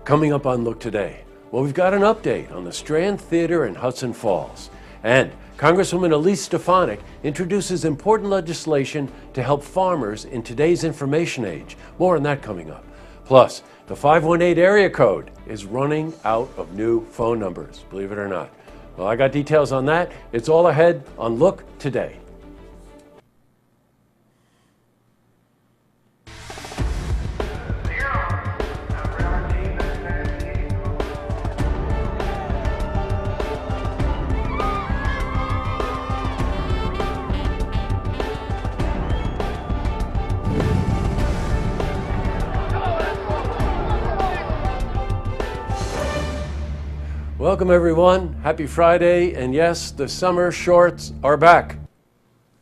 Coming up on Look Today, well, we've got an update on the Strand Theater in Hudson Falls. And Congresswoman Elise Stefanik introduces important legislation to help farmers in today's information age. More on that coming up. Plus, the 518 area code is running out of new phone numbers, believe it or not. Well, I got details on that. It's all ahead on Look Today. Welcome everyone, happy Friday, and yes, the summer shorts are back.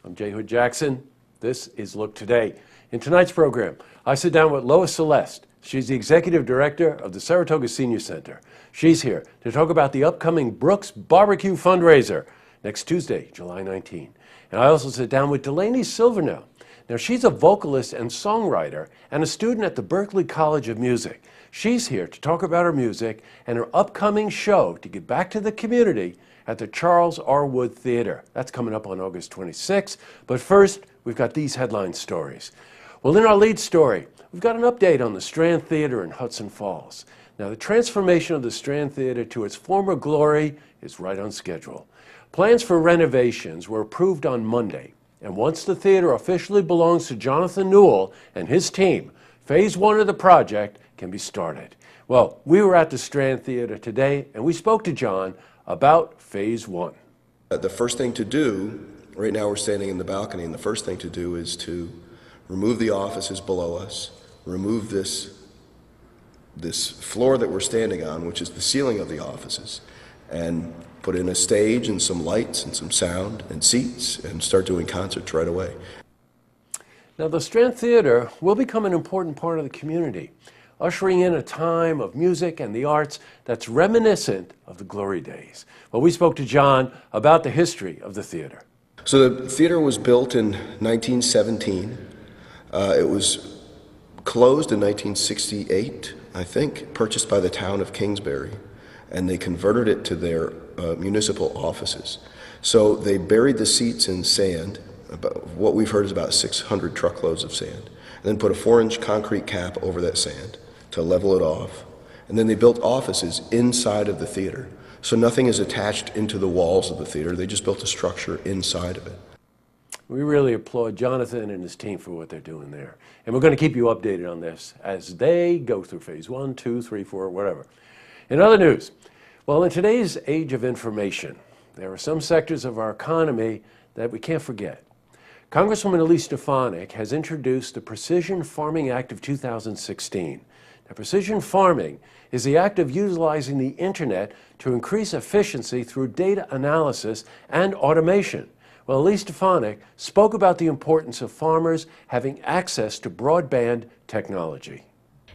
I'm J. Hood Jackson, this is Look Today. In tonight's program, I sit down with Lois Celeste. She's the Executive Director of the Saratoga Senior Center. She's here to talk about the upcoming Brooks Barbecue fundraiser next Tuesday, July 19. And I also sit down with Delaney Silvernail. Now she's a vocalist and songwriter and a student at the Berklee College of Music. She's here to talk about her music and her upcoming show to give back to the community at the Charles R. Wood Theater. That's coming up on August 26th. But first, we've got these headline stories. Well, in our lead story, we've got an update on the Strand Theater in Hudson Falls. Now, the transformation of the Strand Theater to its former glory is right on schedule. Plans for renovations were approved on Monday. And once the theater officially belongs to Jonathan Newell and his team, Phase 1 of the project can be started. Well, we were at the Strand Theater today, and we spoke to John about Phase 1. The first thing to do, right now we're standing in the balcony, and the first thing to do is to remove the offices below us, remove this floor that we're standing on, which is the ceiling of the offices, and put in a stage and some lights and some sound and seats and start doing concerts right away. Now, the Strand Theater will become an important part of the community, ushering in a time of music and the arts that's reminiscent of the glory days. Well, we spoke to John about the history of the theater. So the theater was built in 1917. It was closed in 1968, I think, purchased by the town of Kingsbury, and they converted it to their municipal offices. So they buried the seats in sand. What we've heard is about 600 truckloads of sand, and then put a 4-inch concrete cap over that sand to level it off. And then they built offices inside of the theater. So nothing is attached into the walls of the theater. They just built a structure inside of it. We really applaud Jonathan and his team for what they're doing there. And we're going to keep you updated on this as they go through Phase 1, 2, 3, 4, whatever. In other news, well, in today's age of information, there are some sectors of our economy that we can't forget. Congresswoman Elise Stefanik has introduced the Precision Farming Act of 2016. Now, precision farming is the act of utilizing the internet to increase efficiency through data analysis and automation. Well, Elise Stefanik spoke about the importance of farmers having access to broadband technology.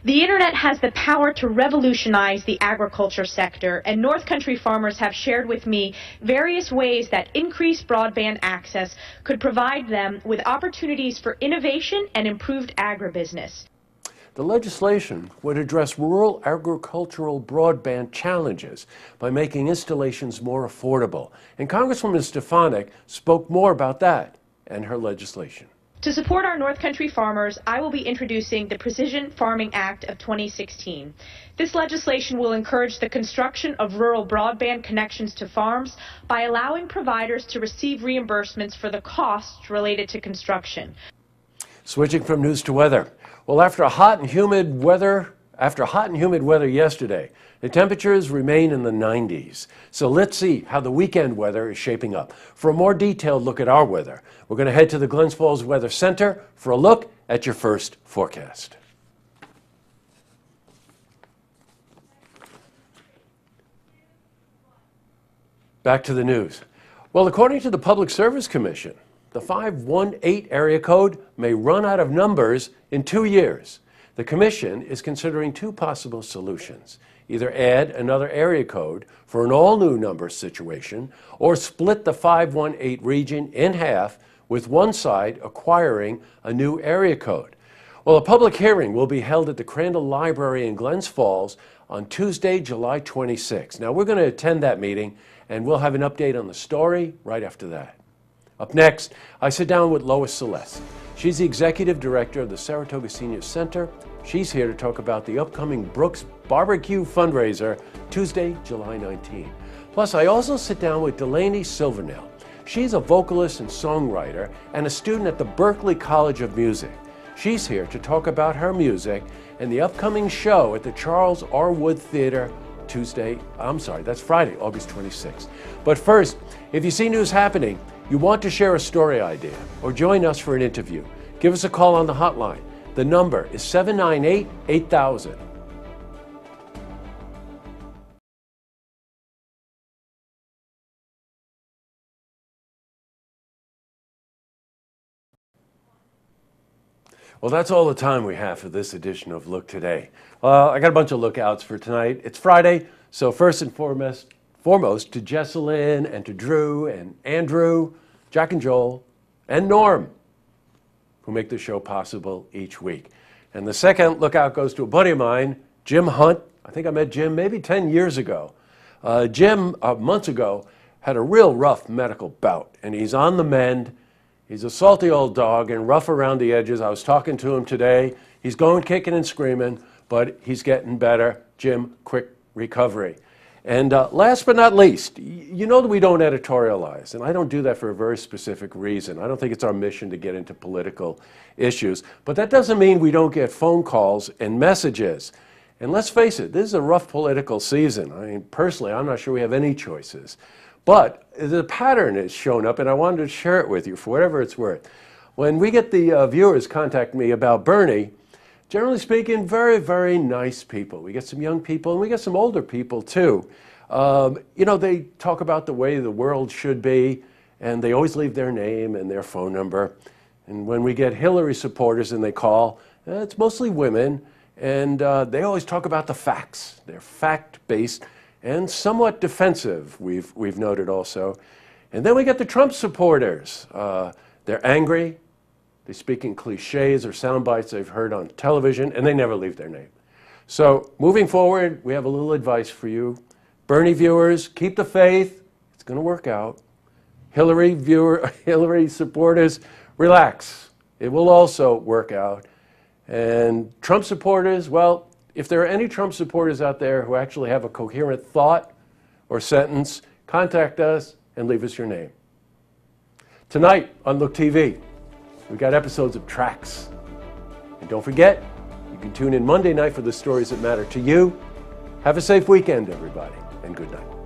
The internet has the power to revolutionize the agriculture sector, and North Country farmers have shared with me various ways that increased broadband access could provide them with opportunities for innovation and improved agribusiness. The legislation would address rural agricultural broadband challenges by making installations more affordable. And Congresswoman Stefanik spoke more about that and her legislation. To support our North Country farmers, I will be introducing the Precision Farming Act of 2016. This legislation will encourage the construction of rural broadband connections to farms by allowing providers to receive reimbursements for the costs related to construction. Switching from news to weather. Well, after hot and humid weather yesterday, the temperatures remain in the 90s. So let's see how the weekend weather is shaping up. For a more detailed look at our weather, we're going to head to the Glens Falls Weather Center for a look at your first forecast. Back to the news. Well, according to the Public Service Commission, the 518 area code may run out of numbers in 2 years. The Commission is considering two possible solutions. Either add another area code for an all-new number situation, or split the 518 region in half, with one side acquiring a new area code. Well, a public hearing will be held at the Crandall Library in Glens Falls on Tuesday, July 26. Now, we're going to attend that meeting, and we'll have an update on the story right after that. Up next, I sit down with Lois Celeste. She's the executive director of the Saratoga Senior Center. She's here to talk about the upcoming Brooks Barbecue fundraiser, Tuesday, July 19. Plus, I also sit down with Delaney Silvernail. She's a vocalist and songwriter and a student at the Berklee College of Music. She's here to talk about her music and the upcoming show at the Charles R. Wood Theater that's Friday, August 26th. But first, if you see news happening, you want to share a story idea or join us for an interview, give us a call on the hotline. The number is 798-8000. Well, that's all the time we have for this edition of Look Today. I got a bunch of lookouts for tonight. It's Friday, so first and foremost to Jesselyn and to Drew and Andrew, Jack and Joel, and Norm, who make the show possible each week. And the second lookout goes to a buddy of mine, Jim Hunt. I think I met Jim maybe 10 years ago. Jim, months ago, had a real rough medical bout, and he's on the mend. He's a salty old dog and rough around the edges. I was talking to him today. He's going kicking and screaming, but he's getting better. Jim, quick recovery. And last but not least, you know that we don't editorialize, and I don't do that for a very specific reason. I don't think it's our mission to get into political issues, but that doesn't mean we don't get phone calls and messages. And let's face it, this is a rough political season. I mean, personally, I'm not sure we have any choices. But the pattern has shown up, and I wanted to share it with you for whatever it's worth. When we get the viewers contact me about Bernie, generally speaking, very, very nice people. We get some young people, and we get some older people, too. You know, they talk about the way the world should be, and they always leave their name and their phone number. And when we get Hillary supporters and they call, it's mostly women, and they always talk about the facts. They're fact-based and somewhat defensive, we've noted also. And then we get the Trump supporters. They're angry, they speak in cliches or sound bites they've heard on television, and they never leave their name. So moving forward, we have a little advice for you. Bernie viewers, keep the faith, it's going to work out. Hillary supporters, relax, it will also work out. And Trump supporters, well, if there are any Trump supporters out there who actually have a coherent thought or sentence, contact us and leave us your name. Tonight on Look TV, we've got episodes of Tracks. And don't forget, you can tune in Monday night for the stories that matter to you. Have a safe weekend, everybody, and good night.